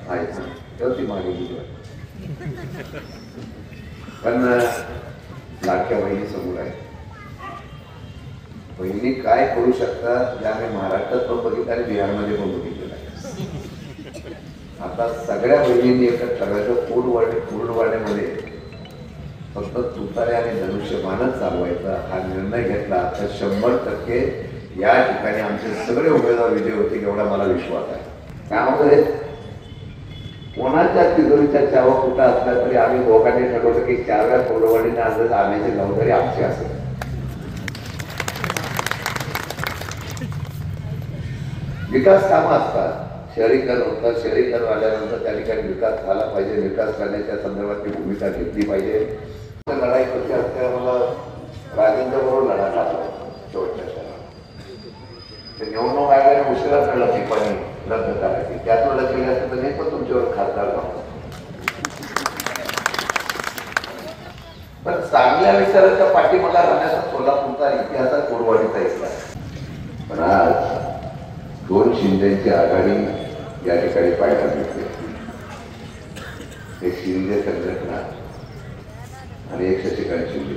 आहे तेव्हा ती मागे गेली. पण लाडक्या बहिणी समोर आहे. बहिणी काय करू शकतात ज्या आम्ही महाराष्ट्रात पण बघितलं आणि बिहारमध्ये पण बघितलेलं आहे. आता सगळ्या बहिणींनी एकच करायचं, कोडवाड्यामध्ये फक्त तुतारे आणि धनुष्यबाणच चालवायचा हा निर्णय घेतला तर 100% या ठिकाणी आमचे सगळे उमेदवार विजय होतील एवढा मला विश्वास आहे. त्यामुळे कोणाच्या तिजोरीच्या चावा कुठं असला तरी आम्ही दोघांनी ठरवलं की 4 वेळा कोडवाडीने अंदाज आणण्याची जबाबदारी आमची असेल. विकास कामं असतात, शहरीकरण होतं, शहरीकरण आल्यानंतर त्या ठिकाणी विकास झाला पाहिजे, विकास करण्याच्या संदर्भात भूमिका घेतली पाहिजे. लढाई कशी असते मला राजेंद्र बरोबर लढा लागला शेवटच्या ते निवडणूक आयोगाने उशिरा कळलं ती पाणी रद्द करायची. त्यात लढा केली असतं तर पण तुमच्यावर खासदार नव्हतं. पण चांगल्या विचाराच्या पाठीमागा राहण्याचा सोलापूरचा इतिहास कोडवाडीचा इतिहास. पण आज 2 शिंदेची आघाडी या ठिकाणी पाहायला मिळते. एक शिंदे संघटना आणि एक शशिकांत शिंदे.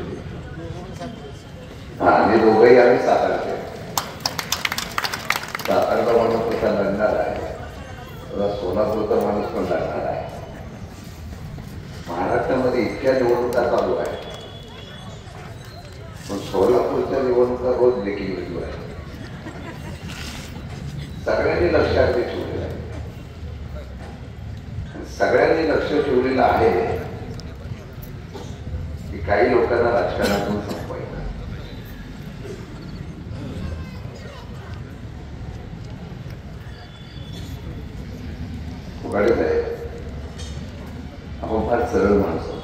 आणि दोघंही आम्ही सातारचे. सातारचा माणूस कसा लढणार आहे, सोलापूरचा माणूस पण लढणार आहे. महाराष्ट्रामध्ये इतक्या निवडणुका चालू आहे, पण सोलापूरच्या निवडणुका रोज देखील सुरू आहे. सगळ्यांनी लक्षात ठेवलेलं आहे. सगळ्यांनी लक्ष ठेवलेलं आहे की काही लोकांना राजकारणातून संपवायचं. फुगाडीच आहे. आपण फार सरळ माणसं.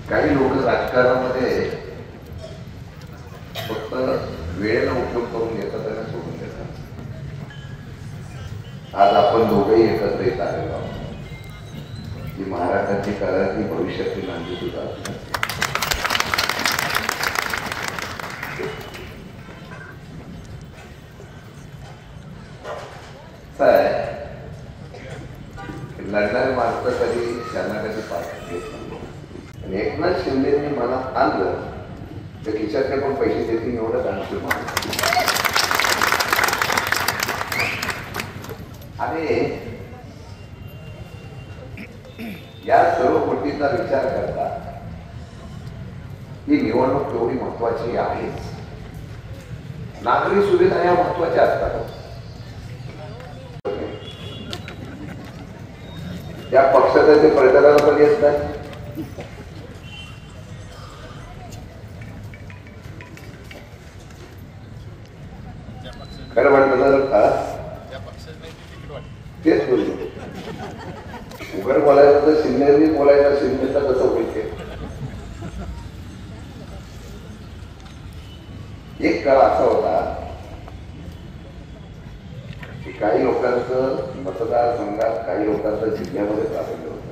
काही लोक राजकारणामध्ये फक्त वेळेला उपयोग करून घेतात आणि सोडून देतात. आज आपण दोघेही एकत्र येत आलेलो आहोत. ही महाराष्ट्राची काळाची भविष्याची नांदी सुद्धा असते. लढणारे माणसं कधी त्यांना कधी पाठ घेत नाही. आणि एकनाथ शिंदेनी मनात आणलं तर खिशातले पण पैसे देतील एवढं दानशूर माणूस. आणि या सर्व गोष्टींचा विचार करता ही निवडणूक तेवढी महत्वाची आहेच. नागरी सुविधा या महत्वाच्या असतात. त्या पक्षाचे ते प्रचाराला पण येत नाही. खरं म्हणतं का तेच बोलतो. उघड बोलायचं तर शिंदेनी बोलायचं, शिंदेचा कसं होईल ते. एक काळ असा होता की काही लोकांचं मतदारसंघात, काही लोकांचं जिल्ह्यामध्ये प्राबल्य होतं.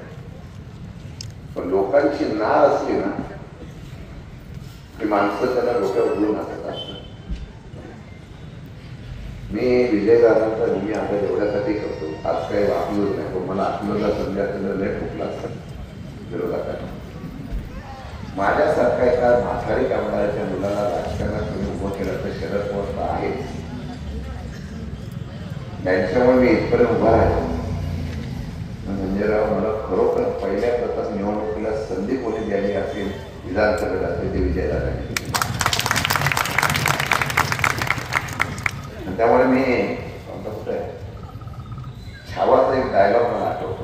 पण लोकांची नाळ असली ना की माणसं त्याला डोक्यावर उडून असत असतात. मी विजयदादांचा नेहमी आदर एवढ्यासाठी करतो, आज काही वापलोच नाही, पण मला आपल्याला संध्याकाळी लय फुकला असतात विरोधाकडे. माझ्यासारखा एका म्हातारी कामगाराच्या मुलाला राजकारणात तुम्ही उभं केलं तर शरद पवार आहे. त्यांच्यामुळे मी इथपर्यंत उभा राहिलो. म्हणजे मला खरोखर पहिल्या प्रथम निवडणुकीला संधी कोणी द्यावी असेल विधानसभेत असेल ते विजयदादांनी. त्यामुळे मी छावाचा एक डायलॉग मला आठवतो.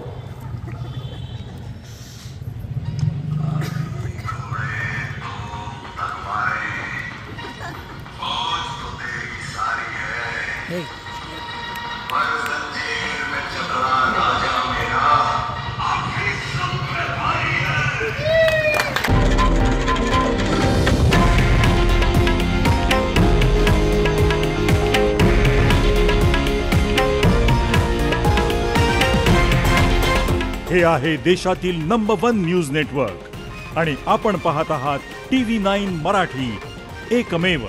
हे आहे देशातील नंबर 1 न्यूज नेटवर्क आणि आपण पाहत आहात TV9 मराठी, एकमेव.